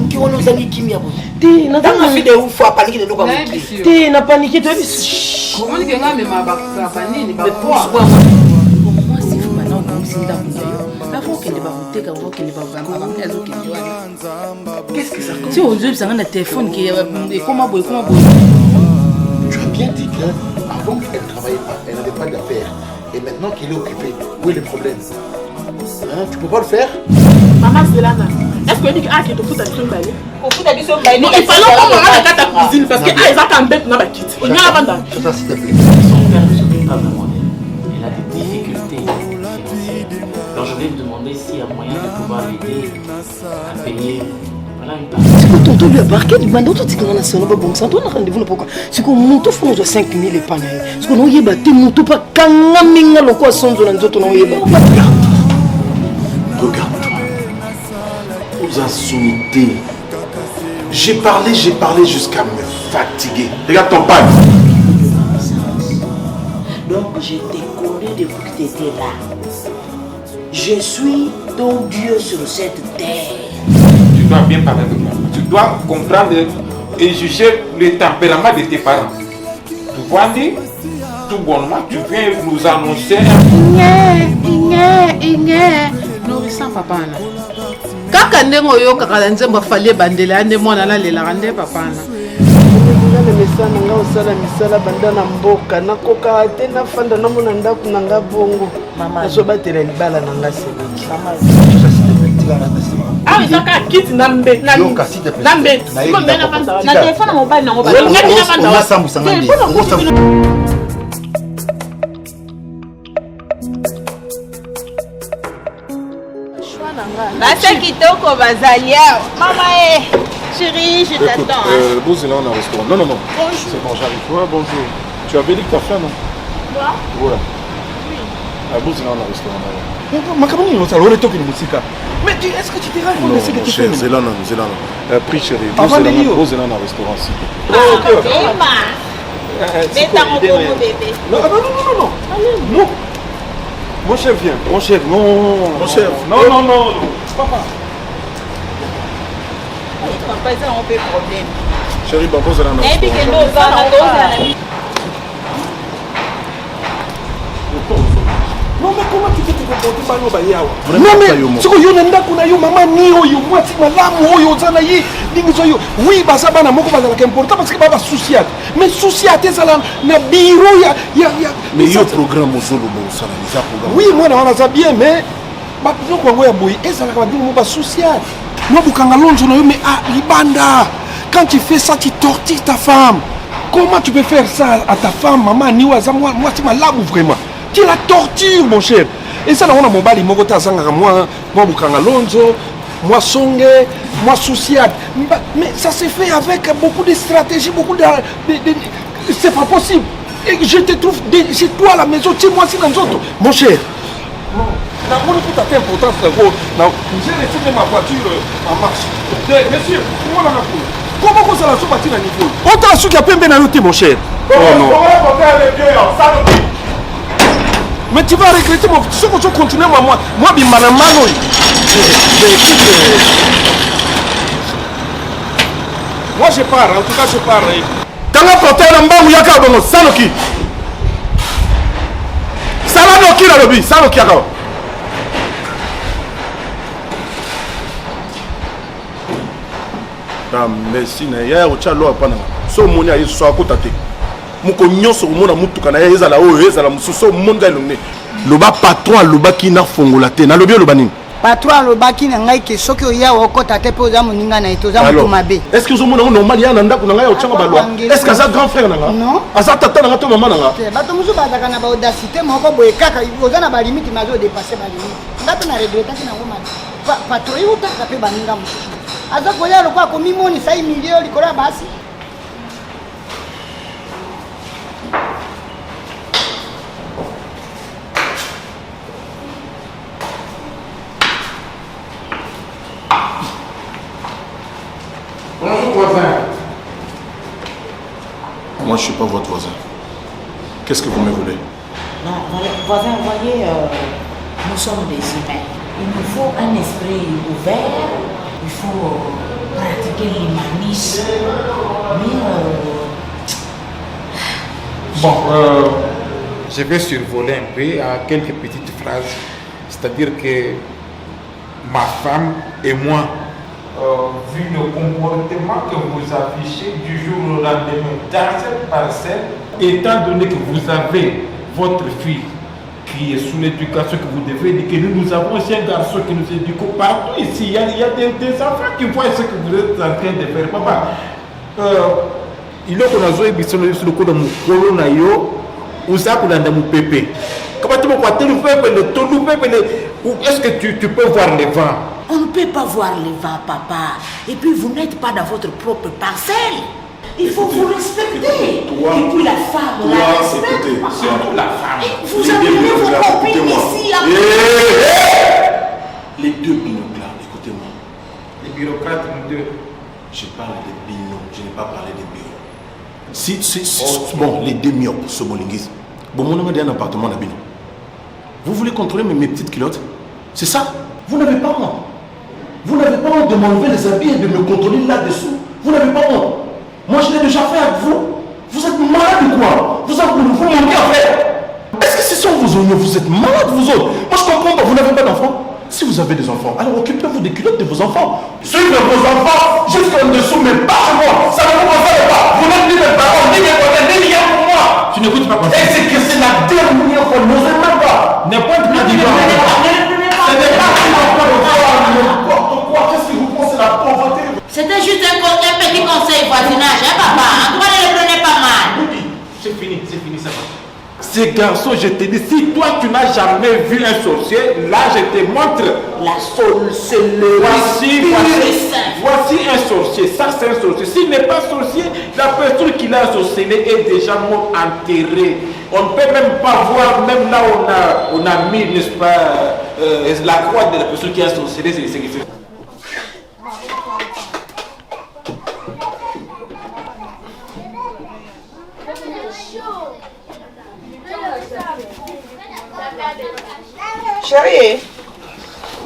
qui on nous a dit qui m'y a besoin. T'es n'a pas fait de ouf à paniquer de nous comme t'es n'a paniqué toi. Comment est-ce que nga mais ma panique mais pourquoi moi si vous maintenant comme si dans la faut qu'elle va voter quand qu'elle va vraiment qu'est-ce que ça si on dit ça un téléphone qui est comment boy Tu as bien dit que avant qu'elle travaillait pas, elle n'avait pas d'affaires. Et maintenant qu'il est occupé, où est le problème? Hein, tu peux pas le faire? Maman Zelana, est-ce que tu dis que tu fous à la balai? Au foot à bisou bail. Non, il fallait qu'on regarde ta cuisine parce que ah ça t'embête dans la quitte. Il y a la bande. Je t'en s'il te plaît. Son père ne se plaît pas vraiment d'elle. Elle a des difficultés financières. Alors je vais me demander s'il y a moyen de pouvoir l'aider à payer. Voilà une partie. C'est que tonton lui a marqué du bando tout ce qu'on a sonné bon ça on a rendez-vous là pourquoi c'est que monto fond de 5000 et pas là parce que nous y batté monto pas kanga minga loko sonzo na nzoto na yeba Regarde-toi. On nous a sommité. J'ai parlé jusqu'à me fatiguer. Regarde ton père. Donc je t'ai connu depuis que tu étais là. Je suis ton Dieu sur cette terre. Tu dois bien parler de moi. Tu dois comprendre et juger le tempérament de tes parents. Tu vois, tout bonnement, tu viens nous annoncer nourrissant papa na kaka ndenge oyokaka na nzembo falie bandela ya nde mwana nalelaka nde papa na na misala nga osala misala banda na mboka nakoka te nafanda namona ndako na nga bongo nazobatela libala na nga sebeki Ah mais ça quitte nambe nambe na téléphone mobile nango ba on sambu sangandi Basa kitoko bazalia. Maman chérie, je t'attends. Bouzina on a un restaurant. Non. Bonjour. C'est bon, j'arrive. Ouais, bonjour. Tu avais dit que t'as faim, non? Moi? Ouais. Oui. Bouzina on a un restaurant. mais est-ce que tu t'es rendu Non, compte de ce que tu fais? Zelana. Prix chérie. Bouzina on a un restaurant, s'il te plaît. Mais t'as mon beau bébé. Non. Mon chef vient. Mon chef, non. Non. Papa, ça on fait problème. Chérie, Bouzina on a un Et puis que restaurant. nous allons Non mais comment tu peux te comporter par Yobayawa? Non mais ce que yo nenda kuna yo maman ni oyo mwati malamu oyo zana yi dingi zo yo. Oui basa bana moko bazala ka important parce que baba souciat. Mais souciat ezala na bureau ya mais yo programme ozolo bo sala za programme. Oui moi na za bien mais ba no kwango ya boy ezala ka dingi mo ba souciat. No bukanga lonzo na yo mais libanda. Quand tu fais ça tu tortures ta femme. Comment tu peux faire ça à ta femme maman ni waza mwati malamu vraiment? Tu la torture mon cher. Et ça on a mon bali moko tazanga moi bukanga lonzo, moi songe, moi souciade. Mais ça se fait avec beaucoup de stratégies, beaucoup de c'est pas possible. Et je te trouve chez toi à la maison, tu moi si dans autres mon cher. Non, tout à fait important frérot. Non, j'ai laissé ma voiture en marche. Monsieur, comment on a fait? Comment ça la soupe à niveau? On t'a su qu'il y a plein de noter mon cher. Oh non. Mais tu vas regretter mon petit. Si tu continues, moi, je suis malade. Moi, je pars. En tout cas, je pars. Quand on porte un bambou, il y a un bambou. Sanoki. Sanoki, là, le but. Sanoki, là. Merci. Il y a un chalo. So, mon ya, il soit à côté. Moko nyonso komona mutuka na ye ezala oyo ezala mususu monde elongne loba patron loba kina fongola te na lobi loba nini patron loba kina ngai ke soki oya okota te pe oza moninga na ito za mutu mabe est-ce que ozomona normal ya na ndako na ngai otanga balwa est-ce que aza grand frère na nga non aza tata na nga to mama na nga bato musu bazaka na baudacité moko boye kaka oza na balimite mazo dépasser balimite ngato na regretaki na ngoma patron yutaka pe baninga mususu aza koya lokwa komimoni sai milio likola basi. Bonjour voisin. Moi je suis pas votre voisin. Qu'est-ce que vous me voulez? Non, voisin, voyez, nous sommes des humains. Il nous faut un esprit ouvert, il faut pratiquer l'humanisme. Bon, je vais survoler un peu à quelques petites phrases. C'est-à-dire que ma femme et moi, vu le comportement que vous affichez du jour au lendemain dans cette parcelle, étant donné que vous avez votre fille qui est sous l'éducation que vous devez éduquer, nous avons aussi un garçon qui nous éduque partout ici. Il y a des enfants qui voient ce que vous êtes en train de faire. Papa, il y a le coup de mon colon, mon pépé. Comment tu est-ce que tu peux voir les vents? On ne peut pas voir les vents, papa. Et puis vous n'êtes pas dans votre propre parcelle. Il faut vous respecter. Toi, et puis la femme, toi, la respecte. écoutez, Surtout la femme. Vous amenez vos copines ici. Les deux binômes là, écoutez-moi. Les bureaucrates, nous deux. Je parle des binômes, je n'ai pas parlé des bureaux. Bon, les deux myopes, ce bolingis. Bon, mon nom est un appartement à Bino. Vous voulez contrôler mes petites culottes? C'est ça? Vous n'avez pas honte. Vous n'avez pas honte de m'enlever les habits et de me contrôler là-dessous. Vous n'avez pas honte. Moi, je l'ai déjà fait avec vous. Vous êtes malade ou quoi? Vous manquez à faire. Est-ce que ce sont vos oignons? Vous êtes malade, vous autres? Moi, je comprends pas. Vous n'avez pas d'enfants? Si vous avez des enfants, alors occupez-vous des culottes de vos enfants. Suivez vos enfants jusqu'en dessous, mais pas chez moi. Ça ne vous concerne pas. Vous n'êtes ni mes parents, ni mes voisins, ni rien pour moi. Tu n'écoutes pas comme ça. Et c'est que c'est la dernière fois. N'osez même pas. N'importe quoi du genre. Ce n'est pas n'importe quoi. Qu'est-ce que vous pensez de la pauvreté? C'était juste un petit conseil voisinage, hein, papa? En tout cas, ne le prenez pas mal. C'est fini, ça va. Ces garçons, je te dis, si toi tu n'as jamais vu un sorcier, là je te montre. La sorcellerie. Voici un sorcier, ça c'est un sorcier. S'il n'est pas sorcier, la personne qui l'a sorcelé est déjà mort, enterrée. On ne peut même pas voir, même là on a mis, n'est-ce pas, la croix de la personne qui a sorcelé, c'est ce qui fait.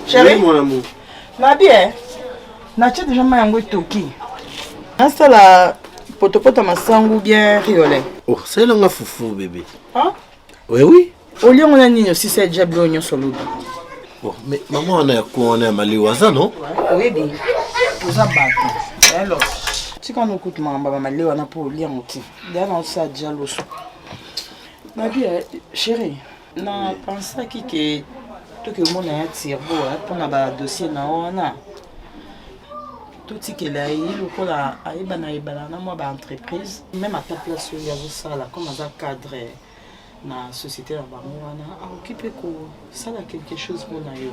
Chérie, Oui, mon amour. na bien. Na tchè déjà mayango toki. Nasa la potopoto masangu bien riolé. Oh, c'est là foufou bébé. Hein? Oui, oui. Au lieu on a nino si c'est déjà blonyo solo. Oh, mais maman on a quoi on a maliwaza non? Oui bien. Vous a battu. Alors, tu quand nous coûte mamba malewa na pour lire moti. Derrière on ça déjà l'osso. Na bien chérie. Na pensa que tout que mon a tiré pour na dossier na ona. Tout ce qu'il a eu, le la na moi ba entreprise, même à ta place il y a ça là comme un cadre na société là ba wana a occupé ko ça là quelque chose pour na yo.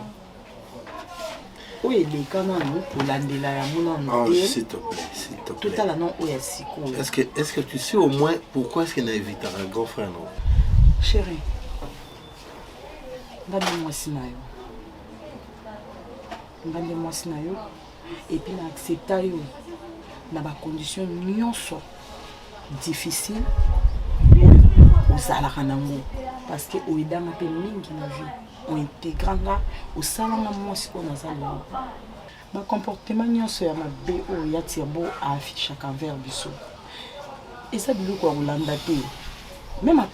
Oui, les canons pour l'andela ya mon Oh, s'il te plaît, s'il te plaît. tout à la non ou ya siko. Est-ce que tu sais au moins pourquoi est-ce qu'il a évité un grand frère non? Chérie. Ndambe mwasi na yo. Ndambe mwasi na yo. Et puis na accepta yo na ba condition nyonso difficile ozalaka nango parce que oidanga pe mingi na vie ointégranga osalanga mwasi oyo nazala ba comportement nyonso ya mabe oyo ya tirbo affichaka envers biso eza biloko ya kolanda te. Même à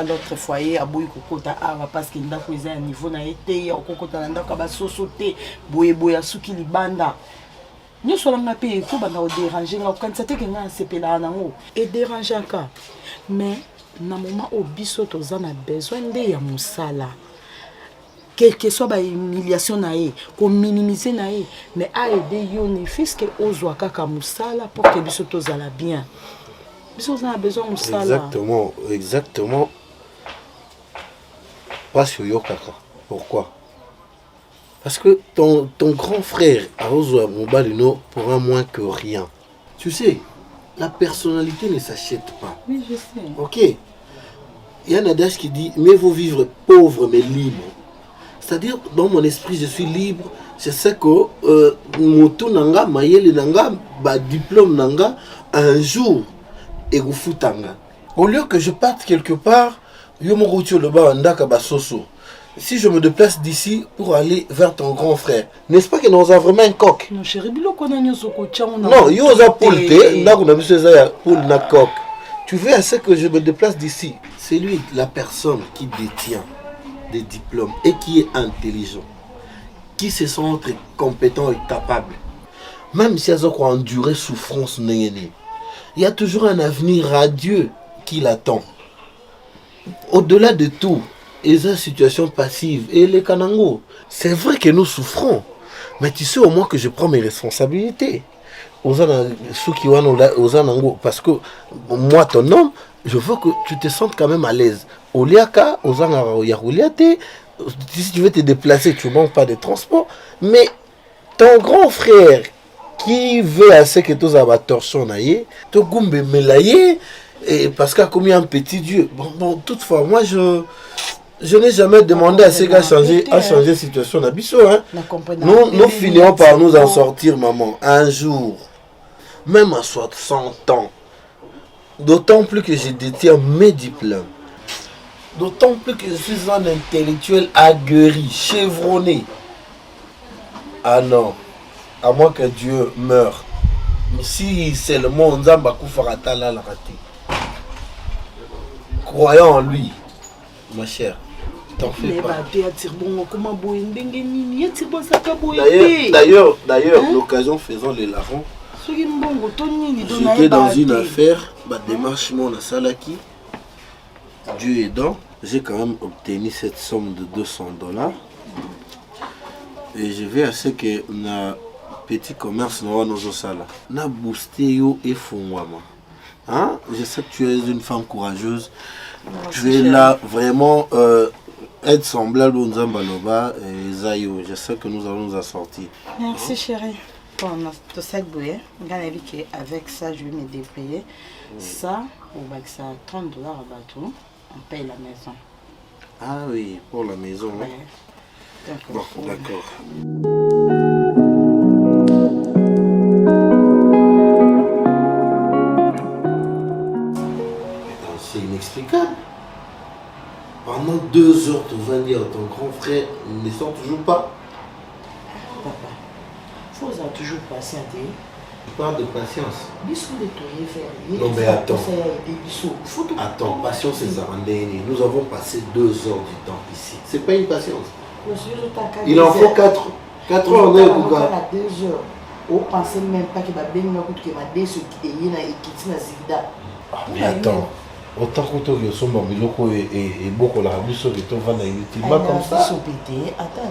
l'autre foyer, à Boy Kokota, parce qu'il n'a pas un niveau na été, au Kokota, n'a pas sauté, Boye Suki Libanda. Nous sommes en pays, tout va nous déranger, quand c'était que nous sommes là, et déranger encore. Mais, dans le moment où Bissot a besoin de Moussala, quelle que soit l'humiliation, qu'on minimise, mais à aider Yoni, fils que Ozoaka Moussala pour que Bissot a bien. On a besoin de ça. Exactement. Pas sur Yokaka. Pourquoi? Parce que ton grand frère, Arozo Mobalino, pourra moins que rien. Tu sais, la personnalité ne s'achète pas. Oui, je sais. Ok. Il y a un adage qui dit, mieux vaut vivre pauvre mais libre. C'est-à-dire, dans mon esprit, je suis libre. C'est ça que Moto Nanga, Mayele Nanga, diplôme Nanga, un jour, et au lieu que je parte quelque part, yo mo routio le ba ndaka ba soso. si je me déplace d'ici pour aller vers ton grand frère, n'est-ce pas que nous avons vraiment un coq? Non, chérie, biloko na nyoso ko tchango na. Non, yo za poule te, ndako na biso za poule na coq. Tu veux à ce que je me déplace d'ici? C'est lui, la personne qui détient des diplômes et qui est intelligent, qui se sent être compétent et capable. Même si elles ont enduré souffrance, il y a toujours un avenir radieux qui l'attend. Au-delà de tout, et la situation passive et les Kanango, c'est vrai que nous souffrons, mais tu sais au moins que je prends mes responsabilités. Parce que moi, ton homme, je veux que tu te sentes quand même à l'aise. Si tu veux te déplacer, tu ne manques pas de transport, mais ton grand frère qui veut assez que tu aies torsion, parce qu'il a commis un petit Dieu. Bon, toutefois, moi, je n'ai jamais demandé à ces gars changer de situation. Hein. Nous finirons par nous en sortir, maman, un jour, même à 60 ans. D'autant plus que je détiens mes diplômes. D'autant plus que je suis un intellectuel aguerri, chevronné. Ah non, à moins que Dieu meure. Si c'est le monde, croyons en lui, ma chère. T'en fais pas. D'ailleurs, l'occasion faisant les larrons, j'étais dans une affaire, démarche mon Salaki. Dieu aidant, j'ai quand même obtenu cette somme de $200. Et je vais à ce que na petit commerce nous sala. Na boosté yo et fongwama. Hein? Je sais que tu es une femme courageuse. Tu es là vraiment être semblable au Nzambaloba et Zayo. Je sais que nous allons nous en sortir. Merci chérie. Bon, avec ça, je vais me débrouiller. Ça, on va que ça $30 à bateau. On paye la maison. Ah oui, pour la maison. Ouais. Bon, d'accord. C'est inexplicable. Pendant 2 heures, tu vas dire à ton grand frère, il ne sort toujours pas. Papa, il faut toujours patienter. Tu parles de patience. Non mais attends. Attends, patience c'est ça. Nous avons passé 2 heures du temps ici. C'est pas une patience. Il en faut 4 heures. On est au cas. 2 heures. On ne pensait même pas que mais attends. Autant que tu as son biloko et beaucoup la biso que tu vas dans comme ça. Attends,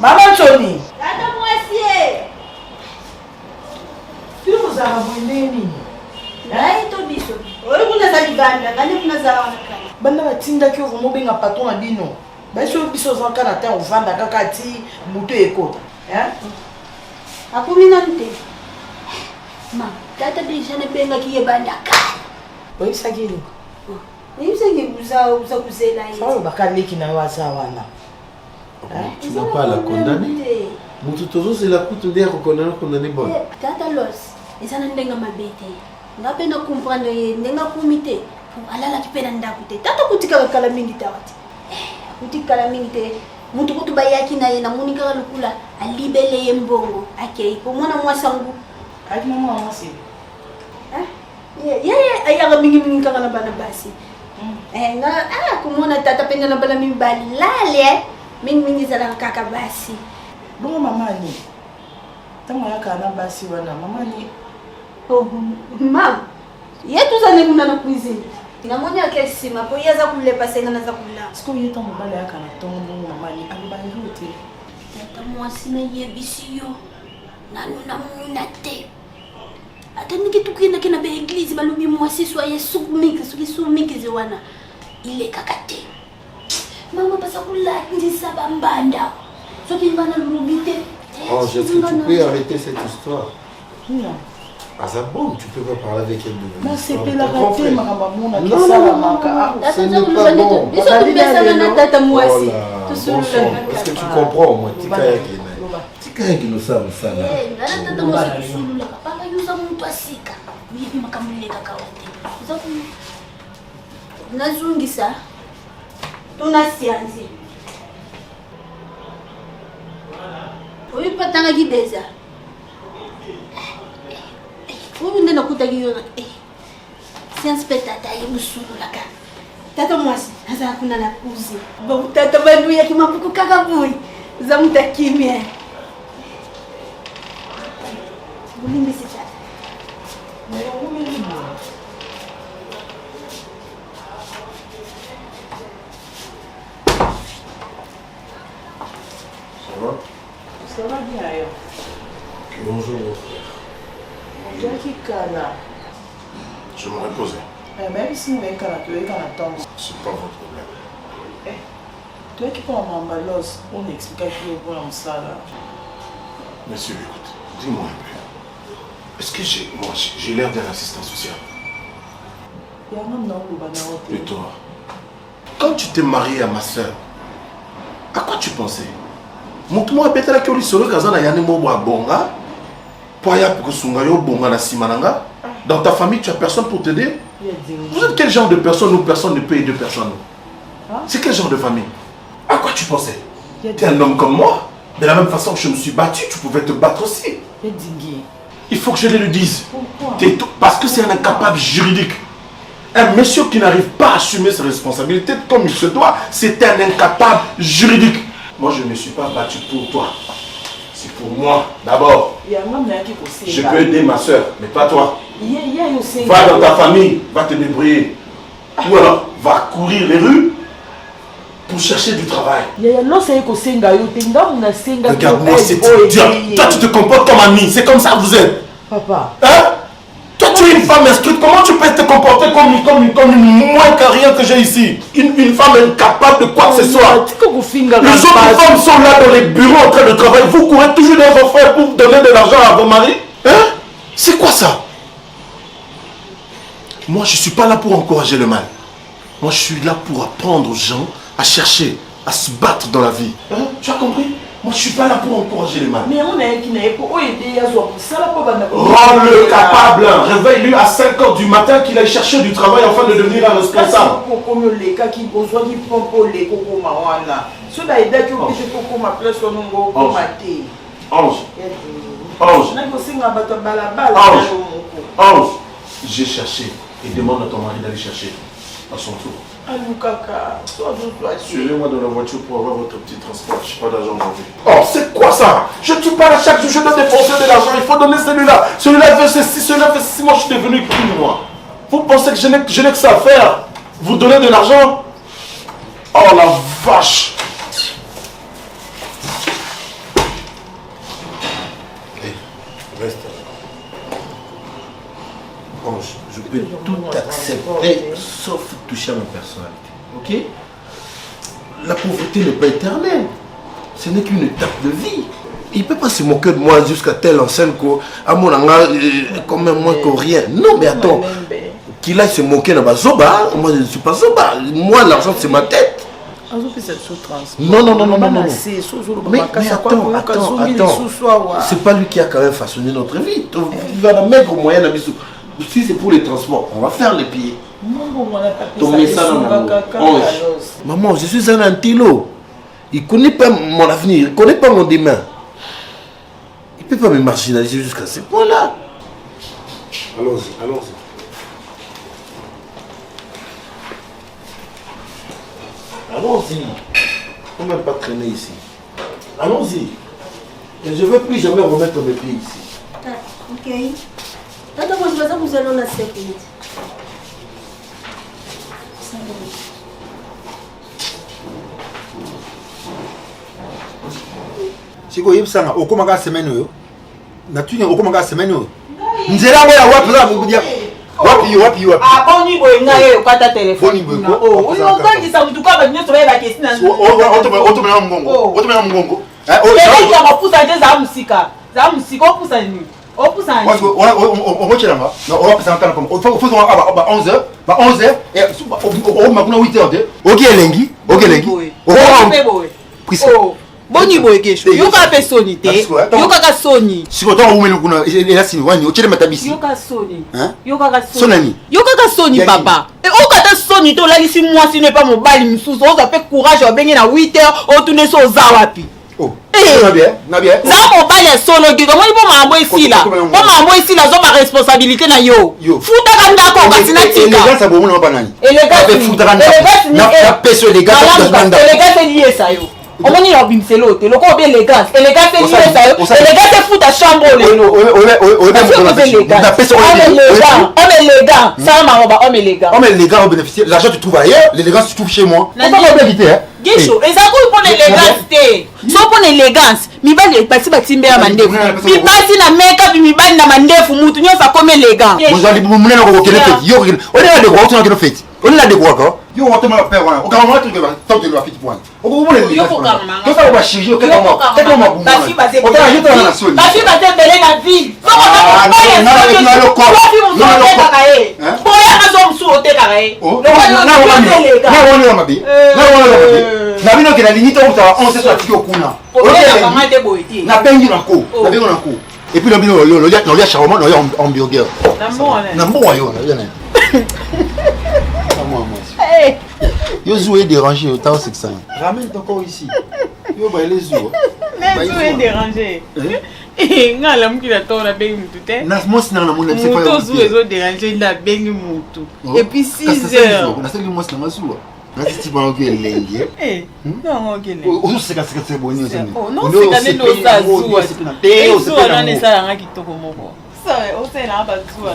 maman Tony. Attends moi si. Tu nous as abonné ni. Là to biso. Ori kuna za libanda, ngani kuna za wanakana. Banda batinda ki ovo mobenga patron na bino. Ba so biso za kana ta ovanda kaka ti muto ekota. Hein? Akumina nte. Ma, tata déjà ne benga ki yebanda ka. Oui, ça y est. Oui, ça y est, vous avez là. Ça va pas qui n'a pas ça. Tu n'as pas à la condamner. Moutoutouzo, c'est la coûte d'air condamné bon. Tata Los, et ça n'a pas bête. On a peine à comprendre, on a comité. Pour aller à la peine d'akute. Tata Koutika Kalamingi Tawati. Koutika Kalamingi, Moutou Bayaki na Monika Lukula, à libérer Mbongo. Ok, pour moi, moi, sangu. Avec maman, c'est. Ayaga mingi kana bana basi. Kumona tata penda na bana mingi bali lale mingi zala kaka basi. Bon mama ni. Tama ya kana basi wana mama ni. Oh mam. Yetu zane kuna na cuisine. Inamonya kesi mapo yaza kule pasenga na za kula. Siko yeto mbale ya kana tongo mama ni alibali route. Tata mwasi na yebisiyo. Nanu na munate. Ata nikitukienda kina be église balubi mwasi soye soki zewana ile kakate mama pasa kula ndisa bambanda soki ngana lubite. Ange, est-ce que tu peux arrêter cette histoire? Non. Ah ça bon, tu peux pas parler avec elle de non, c'est pas la raté makamamuna non, ce n'est pas bon. Est-ce que tu comprends moi? Tika qui nous savent ça là. Nazungisa tuna sianzi Oui, pas tant qu'il déjà. Vous venez de côté qui c'est un spectacle, il sous la carte. Tata moi, ça a la cousine. Bon, tata Bandouya qui m'a beaucoup cagaboui. Zamta Kimia. Vous voulez me dire ça? Ça va bien, yo. Bonjour, mon frère. Je me reposais. Même si nous sommes en C'est pas votre problème. toi qui prends ma malosse, on explique à qui on prend ça là. Monsieur, écoute, dis-moi un peu. Est-ce que j'ai l'air d'un assistant social? Et toi, quand tu t'es marié à ma soeur, à quoi tu pensais? Moi, peut-être que solo kazana yani mobo bonga. Poya pour sunga yo bonga na simananga. Dans ta famille, tu as personne pour t'aider? Vous êtes quel genre de personne où personne ne peut aider personne? C'est quel genre de famille? À quoi tu pensais? Tu es un homme comme moi. De la même façon que je me suis battu, tu pouvais te battre aussi. Il faut que je le dise. Parce que c'est un incapable juridique. Un monsieur qui n'arrive pas à assumer ses responsabilités comme il se doit, c'est un incapable juridique. Moi, je ne me suis pas battu pour toi. C'est pour moi, d'abord. Je peux aider ma soeur, mais pas toi. Va dans ta famille, va te débrouiller. Ou alors, va courir les rues pour chercher du travail. Regarde-moi cette idiote. Toi, tu te comportes comme ami. C'est comme ça que vous êtes. Papa. Hein? Toi, tu es une femme instruite. Comment tu peux te comporter comme une moins que rien que j'ai ici? Une femme incapable de quoi que ce soit. Les autres femmes sont là dans les bureaux en train de travailler. Vous courez toujours dans vos frères pour donner de l'argent à vos maris. Hein? C'est quoi ça? Moi, je ne suis pas là pour encourager le mal. Moi, je suis là pour apprendre aux gens à chercher, à se battre dans la vie. Hein? Tu as compris? Moi, je ne suis pas là pour encourager le mal. Mais on a qui n'a pas aider à ça. Rends-le capable. Réveille-lui à 5 h du matin qu'il aille chercher du travail afin de devenir un responsable. Ange, j'ai cherché et demande à ton mari d'aller chercher à son tour. Suivez-moi dans la voiture pour avoir votre petit transport. Je n'ai pas d'argent aujourd'hui. Oh, c'est quoi ça? Je ne tue pas à chaque jour, je dois dépenser de l'argent. Il faut donner celui-là. Celui-là fait ceci, celui-là fait ceci. Moi, je suis devenu qui, moi? Vous pensez que je n'ai que ça à faire? Vous donnez de l'argent? Oh la vache! Hey, reste. Ange, je peux tout accepter sauf toucher à ma personnalité. Ok? La pauvreté n'est pas éternelle. Ce n'est qu'une étape de vie. Il ne peut pas se moquer de moi jusqu'à telle enseigne qu'à mon anga, comme moins que rien. Non, mais attends. Qu'il aille se moquer dans ma zoba, moi je ne suis pas zoba. Moi, l'argent, c'est ma tête. Non. Mais attends. C'est pas lui qui a quand même façonné notre vie. Il va la mettre au moyen d'habiter. Si c'est pour les transports, on va faire les pieds. Tomber ça dans mon maman, je suis un antillo. Il ne connaît pas mon avenir, il ne connaît pas mon demain. Il ne peut pas me marginaliser jusqu'à ce point-là. Allons-y. Allons-y. Il ne faut même pas traîner ici. Allons-y. Et je ne veux plus jamais remettre mes pieds ici. Ok. Tata, moi, je vais vous allons à 5 minutes. Si vous avez ça, au comment semaine, nature, au comment semaine, nous allons voir la wapi. Ah, bon niveau, il n'y a pas de téléphone. Oh, on a dit ça, vous avez dit ça, la question. Boni boyekesho yoka pe soni te yoka ka soni siko to umelu kuna ela sini wani ochele matabisi yoka soni sonani yoka ka soni papa et okata soni to la isi moi si ne pas mobali msusu oza pe courage obenge na 8 h o tune so za wapi za mobali ya solo giko omoni mpo makambo esila mpo makambo esila zoba responsabilité na yo futaka ndako kasi natika elegance eliesa yo omoni na obimiselo te loko obi élégance eliesa yo élégance efuta chambre lelo homme élégant sala maroba homme élégant on bénéficie l'argent tu trouves ailleurs l'élégance tu trouves chez moi on va pas éviter hein Gisho eza ko pour l'élégance te so pour l'élégance mibali basi batimbe ya mandefu mibasi na make-up mibali na mandefu mutu nyosa comme élégant bonjour munene ko kokele fete yo on est là de quoi on est fete on est là de quoi quoi yo on te m'a faire voilà on commence tout que tant de la fete point on ko bole yo ko kama yo ça va chier que comment bafi base on t'a ajouté dans la zone bafi base belé na ville na bino ke na limite on ça on se soit tiki okuna na bengi na ko na bengi na ko et puis na bino lo ya charmant lo ya hamburger na mo yo na yo jouer déranger autant c'est ça ramène ton corps ici yo ba les jouer mais jouer déranger nga la mukila to na bengi mutu te na mo sina na mon c'est pas mutu zo déranger la bengi mutu et puis 6 heures na seli mo sina mazuwa na titi ba oke lengi non oke lengi o seka c'est bon ni non c'est quand même no sa zuwa zuwa na ne sala nga kitoko moko osela bazuwa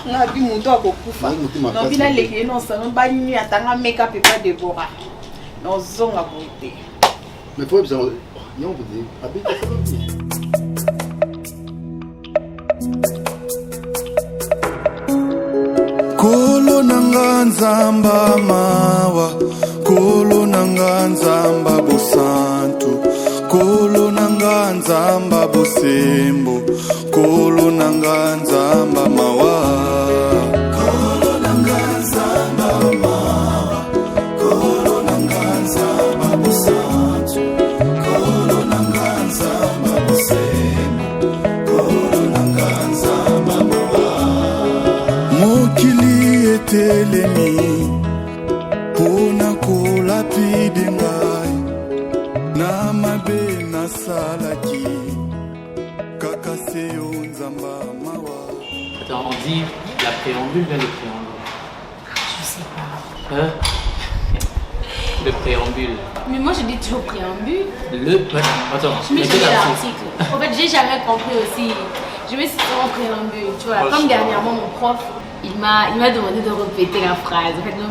nga bi mutu akokufa nobina leki no salon bani atanga make-up epa Deborah nozonga bote mais faut bien non vous dire habite Kolo nanga nzamba mawa Kolo nanga nzamba bosantu Kolo nanga nzamba bosembo Kolo nanga nzamba mawa Kolo nanga nzamba mawa Kolo nanga nzamba bosantu Kolo nanga nzamba bosembo Kolo nanga nzamba mawa Mokili etelemi Pona kola pide ngai Na mabe na salaki Kaka seyo nzamba mawa. Attends, on dit la préambule vers le préambule. Je sais pas. Hein? Le préambule. Mais moi je dis toujours préambule. Attends, je mets l'article. En fait, j'ai jamais compris aussi. Je mets souvent préambule. Tu vois, comme dernièrement mon prof, il m'a demandé de répéter la phrase. En fait, le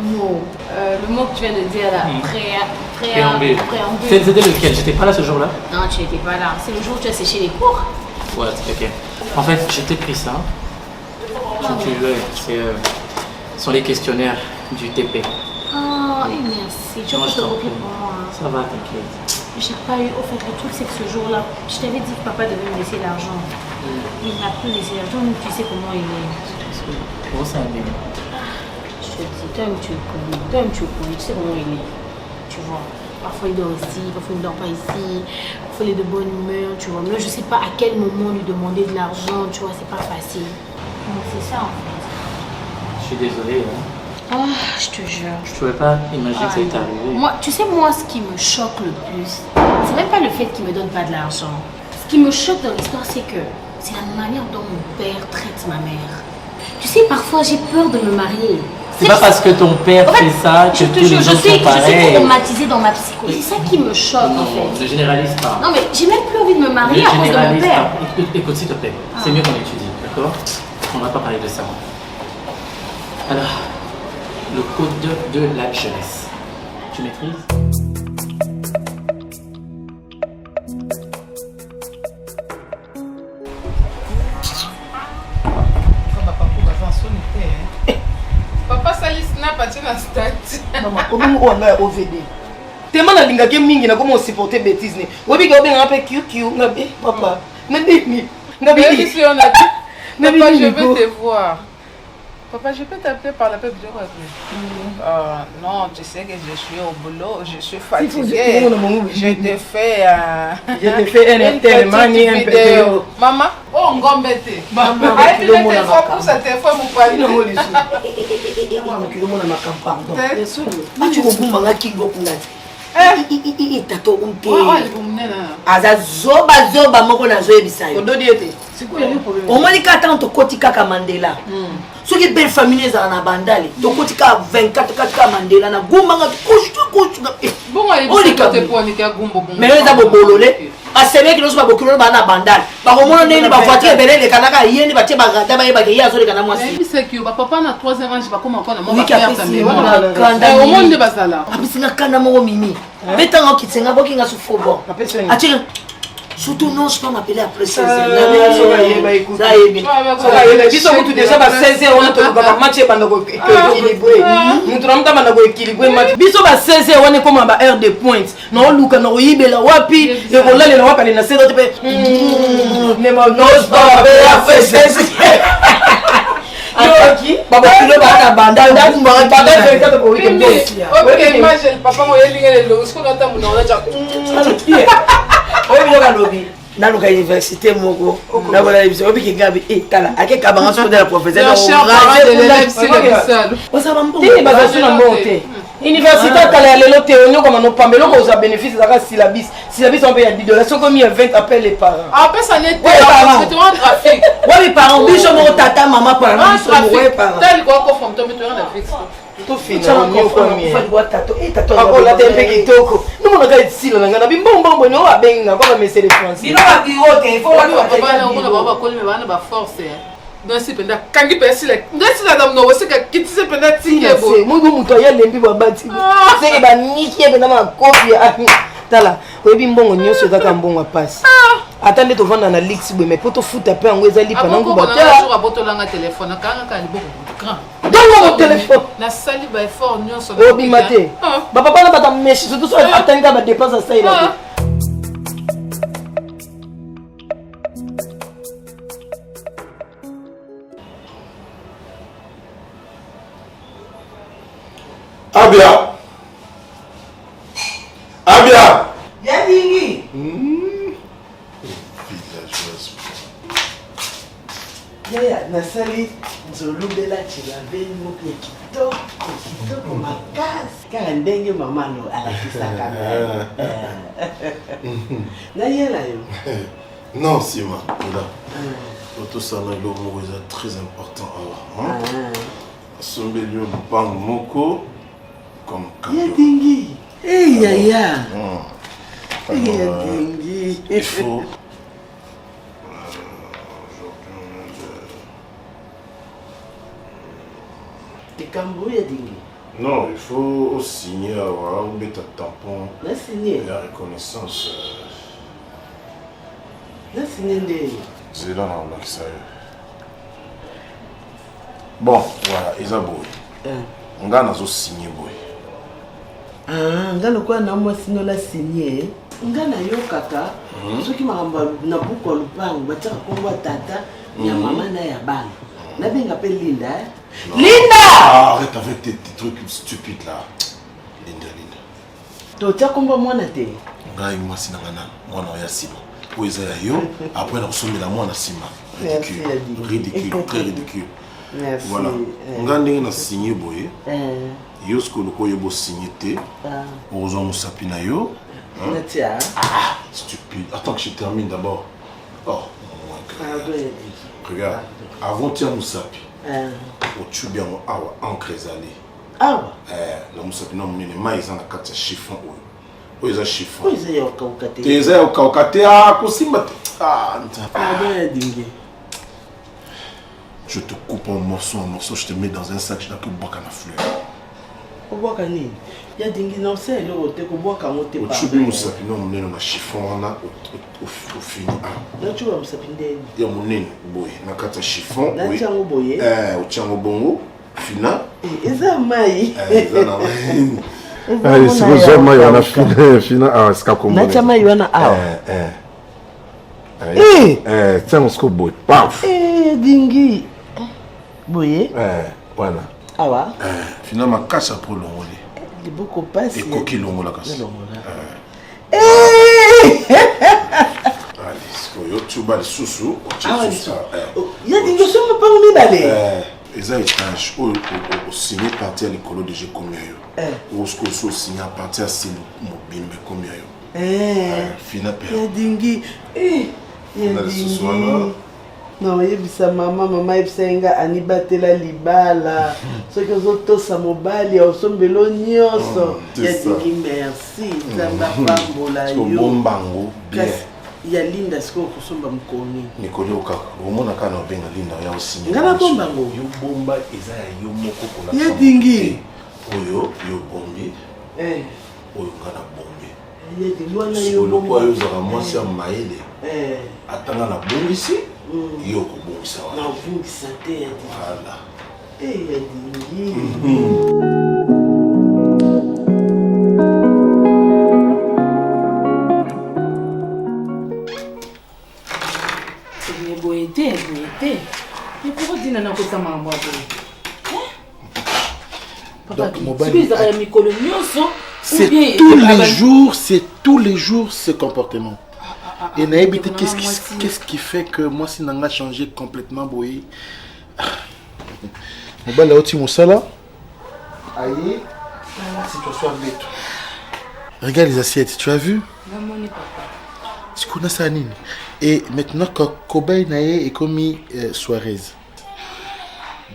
mot que tu viens de dire là, préambule. C'était lequel? J'étais pas là ce jour-là? Non, tu n'étais pas là. C'est le jour où tu as séché les cours. Ouais, c'est ok. En fait, je t'ai pris ça. Si tu veux, ce sont les questionnaires du TP. Oh, merci. Tu as photographié pour moi. Ça va, t'inquiète. J'ai pas eu. Au fait, le truc, c'est que ce jour-là, je t'avais dit que papa devait me laisser l'argent. Il m'a plus laissé l'argent. Tu sais comment il est. Comment ça, bébé? Je te dis, toi-même, tu le connais. Toi-même, tu le connais. Tu sais comment il est. Tu vois. Parfois il dort ici, parfois il ne dort pas ici, parfois il est de bonne humeur, tu vois. Mais là, je ne sais pas à quel moment lui demander de l'argent, tu vois, c'est pas facile. Donc c'est ça en fait. Je suis désolé. Hein. Oh, je te jure. Je ne pouvais pas imaginer que ça t'est arrivé. Moi, tu sais, moi, ce qui me choque le plus, c'est même pas le fait qu'il ne me donne pas de l'argent. Ce qui me choque dans l'histoire, c'est que c'est la manière dont mon père traite ma mère. Tu sais, parfois j'ai peur de me marier. C'est pas parce que ton père fait ça que tous les gens sont pareils. Je suis traumatisée dans ma psychologie. C'est ça qui me choque en fait. Ne généralise pas. Non mais j'ai même plus envie de me marier à cause de mon père. Écoute s'il te plaît, c'est mieux qu'on étudie, d'accord? On va pas parler de ça. Alors, le code de la jeunesse. Tu maîtrises? Papa sali snap atie na stat. Maman, comment on a OVD? Tellement na linga game mingi na comment supporter bêtise ni. Obi ga obi ngape QQ ngabe papa. Nabi. Papa, je veux te voir. Papa, je peux t'appeler par la peuple de quoi? Non, tu sais que je suis au boulot, je suis fatiguée. Je te fais un vidéo. Maman, oh, ngombete. Maman, tu le monde à pour ça te fait mon pari. Non, le maman, tu le monde à ma campagne. Tu vas bomba la kick beaucoup là. tato unte aza zoba moko nazoyebisa yo omoni kaka ntango tokoti kaka Mandela soki belle famille ezala na bandale tokoti kaka 24 kaka Mandela na gumbanga mais eza bobolole asemeki nyonso babokilolo baa na bandale bakomona ndenge bavoiture ebele elekanaka yeni batie bagada bayebaka ye azolekana mwasiapisinga kanda moko mimi mpe ntango okitsenga bokinga sufo bon atie surtout non, je peux m'appeler après 16 heures. Biso mutu déjà ba 16 heures on a to ba match ba ndako équilibré. Mutu na mta ba ndako équilibré match. Biso ba 16 heures on est comme ba heure de pointe. Non luka no yibela wapi e rolale na waka na 16 heures pe. Ne ma no je peux m'appeler après 16 heures. Aki baba kilo ba na banda ndako ba banda fait ko weekend. OK, imagine papa mo yelinga le usko kata mu na cha. Oui, dans l'université, Mogo, dans l'université, on peut gabi et tala. À quel cas, on se la professeure. Université, on comme on parle, on a bénéfice de la syllabus. Syllabus, on paye à 10 $. Si on a 20 appels les parents. Après, ça n'est pas trafic. Oui, les parents, bichon, tata, maman, parents, parents. Tel quoi, conforme, tu mets un fixe. Tout fini, on va tato et tato. La tempe qui toko. Nous on regarde ici là, on a bien bon on va bien encore mais c'est les français. Il va biroter, il faut la on va coller mais on va forcer. Donc c'est pendant quand il passe là. Donc c'est la dame non c'est que qui c'est pendant tirer bon. Moi go muto ya lembi ba bati. C'est ba niki pendant ma copie tala. Oyebi mbongo nyonso kaka mbongo passe. Attendez to vendre na Lix mais poto foot après en ezali pendant ko bata. On va botolanga téléphone kanga ka liboko grand. Donne mon téléphone. La sali ba effort nyonso. Obi maté. Ba papa na bata meshi surtout so atanga ba dépense à ça il a. Abia. Abia. Yadingi. Yaya, nasali nzolubela chilabe moke kitoko makasi kaka ndenge mama no alakisaka na yela yo. Non, Sima, là. Tout ça, là, c'est très important. Sombelio bang moko comme cadeau. Yadingi. Hey Yaya. Yadingi. Il faut. Non, il faut signer ou mettre un tampon. La signer. La reconnaissance. La signer. C'est là on a ça. Bon, voilà, ils ont beau. On a signé boy. Ah, ngana kwa na mwa sino la signer. Ngana yo kaka. Soki makamba na buko lupango bataka kongwa tata ya mama na ya bana. Na benga pe Linda. Linda! Arrête avec tes trucs stupides là. Linda. Totia komba mwana te. Ngai mwasi nangana mwana ya sima. Po eza ya yo après na kusomela mwana sima. Ridicule, très ridicule. Merci. Voilà. Ngandenge na signé boye. Yo ce que le koyo bo signé te. Ozo musapi na yo. Natia. Stupide. Attends que je termine d'abord. Oh, regarde. Avant tia musapi. Au tubia mo awa encre ezali. Awa. Na musapi na munene mais na kati ya chiffon oyo. Oyo za chiffon. Oyo za ya kaukate. Eza ya kaukate kusimba te. Dingue. Je te coupe en morceaux, je te mets dans un sac, je n'ai que boire qu'à la fleur. Au bois canine. Il y a des gens qui ont été au bois quand on était pas. Tu peux me saper, non, on est dans le chiffon, on a au fini. Là, tu vas me saper. Il y a mon nez, boy, na kata chiffon. Là, tu as mon boy. Au tchango bongo, fina. Et ça, maï. Allez, c'est ça, maï, on a fina, ah, c'est comme ça. Là, tu as maï, on a ah. Tiens, on se coupe, boy. Paf. Dingue. Boye. Voilà. Ah ouais. Finalement, casse pour l'ongolais. Il est beaucoup passé. Et coquille l'ongola casse. Allez, tu vas le sous-sous. Il y a des gens qui ne sont pas mis d'aller. Les étages, au signé parti à l'école de j'ai combien yo. Au signé parti à Silo Mobimbe combien yo. Fina père. Yadingi. Yadingi. Non, yebisa mama yebisa nga anibatela libala. Soki ozotosa mobali osombelo nyonso. Yadingi merci. Nzamba pambola yo. Bombango bien. Ya linda siko kusomba mkoni. Nikoli oka. Omona kana obenga linda ya osinye. Ngaba bombango. Yo bomba eza ya yo moko kola. Yadingi. Oyo yo bombi. Oyo kana bombi. Yadingi wana yo bombi. Solo yo zaka mwasi ya maele. Atanga na bongisi. Yo kobongisa wana. Na bongisa te Yadingi. Voilà. Yadingi. Mais pourquoi tu n'as pas ça c'est tous les jours ce comportement. Et Naïbité, qu'est-ce qui fait que moi, si Nanga a changé complètement, boy. Là, aussi, mon sala. Aïe, situation bête. Regarde les assiettes, tu as vu? Tu connais ça, Nini? Et maintenant, quand Kobaï Naye est commis Suarez.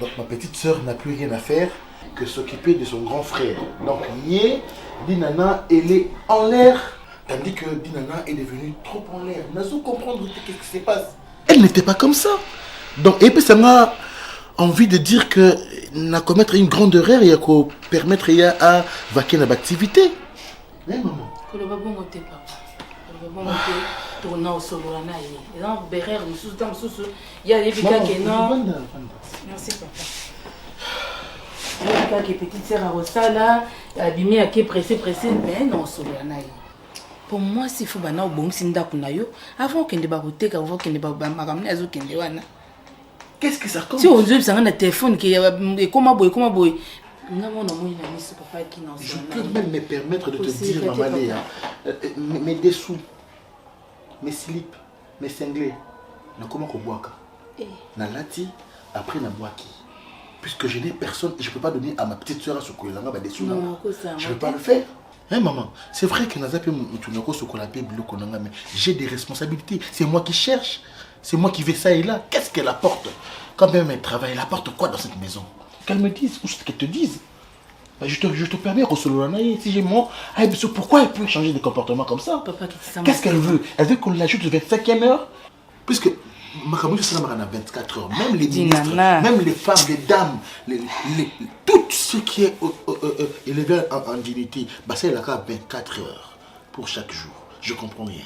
Donc, ma petite soeur n'a plus rien à faire que s'occuper de son grand frère. Donc, Yé, Dinana, elle est en l'air. Tandis que Dinana est devenue trop en l'air. N'a pas comprendre ce qui se passe. Elle n'était pas comme ça. Donc, et puis ça m'a envie de dire que n'a commettre une grande erreur et qu'on permettre à vaquer notre activité. Mais maman. Merci papa. Il y a des petites sœurs à Rosala, abîmées à qui pressé, mais non, Solana. Pour moi, si faut bana bon sinda kunayo, avant qu'elle ne baroute, avant qu'elle ne baramne azo kende wana. Qu'est-ce que ça compte? Si on dit ça un téléphone qui est comment boy. Je peux même me permettre de te dire, maman Léa, mes dessous, mes slips, mes cinglés, na comment qu'on boit na lati après na boaki. Puisque je n'ai personne, je ne peux pas donner à ma petite soeur à ce que l'anga dessous. Je ne peux pas le faire. Hein maman, c'est vrai que mais j'ai des responsabilités. C'est moi qui cherche. C'est moi qui vais ça et là. Qu'est-ce qu'elle apporte? Quand même elle travaille, elle apporte quoi dans cette maison? Qu'elle me dise, ou qu'elle te dise. Je te permets, Rosolanaï, si j'ai mon... Pourquoi elle peut changer de comportement comme ça? Qu'est-ce qu'elle veut? Elle veut qu'on l'ajoute de 25e heure? Puisque Makamou, c'est 24 heures. Même les ministres, même les femmes, les dames, tout ce qui est élevé en dignité, c'est là 24 heures pour chaque jour. Je comprends rien.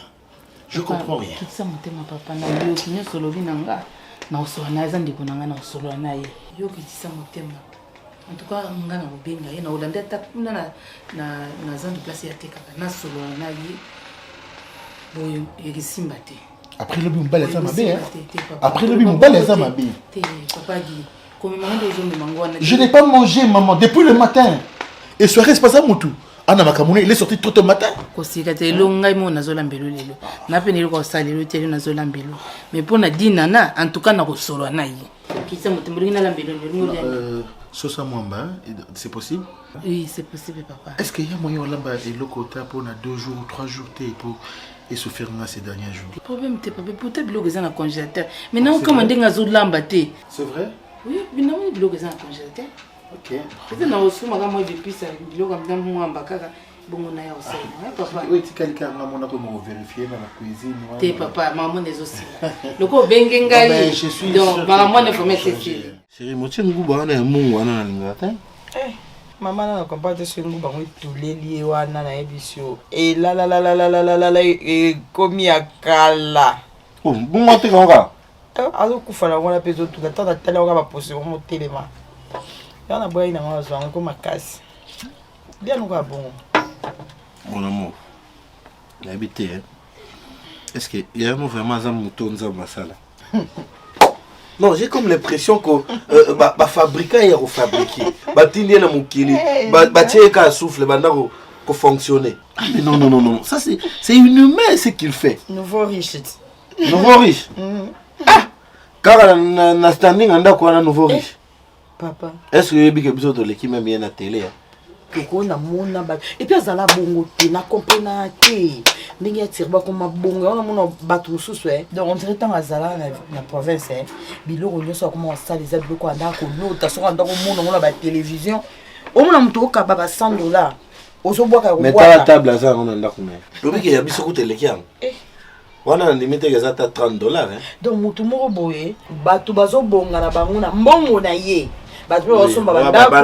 Je comprends rien. Tout ça, mon papa, qui est solo nanga, na osona zandi kunanga na solo na ye. Yo qui dit ça mon thème. En tout cas, on a na benga ye na olanda ta kuna na zandi place ya teka na solo na ye. Boyo ye simbate. Après le bimba les ama bé. Après le bimba les ama bé. Papa dit comme maman des hommes mango. Je n'ai pas mangé maman depuis le matin. Et soirée c'est pas ça mon tout. Ana Makamune, il est sorti trop tôt matin. Kosikate longa mo nazola mbelo lelo. Na pene ko salelo telo nazola mbelo. Mais pour na dinana en tout cas na ko solo na yi. Kisa mutemuri na lambelo lelo. Sosa Mwamba, c'est possible? Oui, c'est possible papa. Est-ce qu'il y a moyen de lamba et lokota pour na 2 jours ou 3 jours pour essouffler ces derniers jours? Le problème c'est papa peut-être bloqué dans le congélateur. Maintenant comment ndinga zo lamba te? C'est vrai? Oui, bien on bloqué dans le congélateur. Ok. C'est na osuma kama depuis ça, bloqué dans Mwamba kaka bongo na ya osai. Papa. Oui, tu quelqu'un na mona ko vérifier dans la cuisine. Te papa, maman des aussi. Loko bengenga yi. Donc maman ne faut mettre ceci. Chérie, moi tu nguba wana mungu wana na lingata. Maman na comprendre ce nguba ngo tuleli wana na ebisio. Et la et komi akala. Oh, bongo te kanga. Azo kufala wana pezo tu tata tala nga ba poser mo telema. Yana boy na mazo ngo ko makasi. Bien nous va bon. Mon amour. L'habité hein. Est-ce que il y a vraiment un mouton dans ma salle? Non, j'ai comme l'impression que ba fabriquer et refabriquer. Ba tindi na mukili. Ba tieka souffle ba na ko fonctionner. Mais non. Ça c'est inhumain ce qu'il fait. Nouveau riche. Nouveau riche. Ah. Car na standing anda ko na nouveau riche. Papa. Est-ce que vous avez besoin de l'équipe même bien à la télé? Koko na mona ba et puis azala bongo te na comprendre te ndenge atirba comme bongo on mona batu susu donc on dirait tant azala na province biloko nyoso comme ça les ablo ko anda ko nota so anda ko mona ba télévision o mona mtu ka baba $100 ozo boka ko mais ta table azala on anda ko mais lobi ke ya biso ko télé kiam wana na limite ke za $30 donc mutu moko boye batu bazo bonga na bango na mbongo na ye. Batu osomba bandako.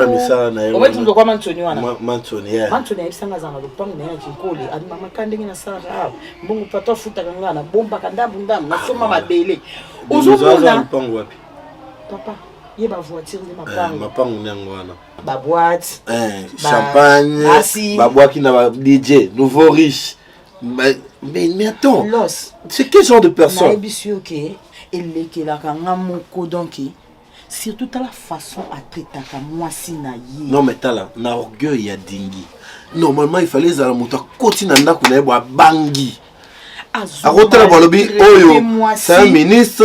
Ometi ndo kwa Mantoni wana. Mantoni ya. Mantoni ya bisanga zanga lupangu na ya chikoli. Adi mama kandenge na sala rao. Mbongo pato futa kangana. Bomba kandabu ndamu. Na soma mabele. Ozomuna. Lupangu wapi? Papa. Ye ba voiture ni mapangu. Mapangu nyango wana. Ba boîte. Champagne. Ba boîte na ba DJ. Nouveau riche. Mais attends. Los. C'est quel genre de personne? Na ebisi ok. Elle ke la kanga moko donki. Surtout à la façon à traiter moi si naïe. Non mais t'as là, na orgueil ya dingi. Normalement il fallait za muta koti na ndako na yeba bangi. Arotela balobi oyo. C'est un ministre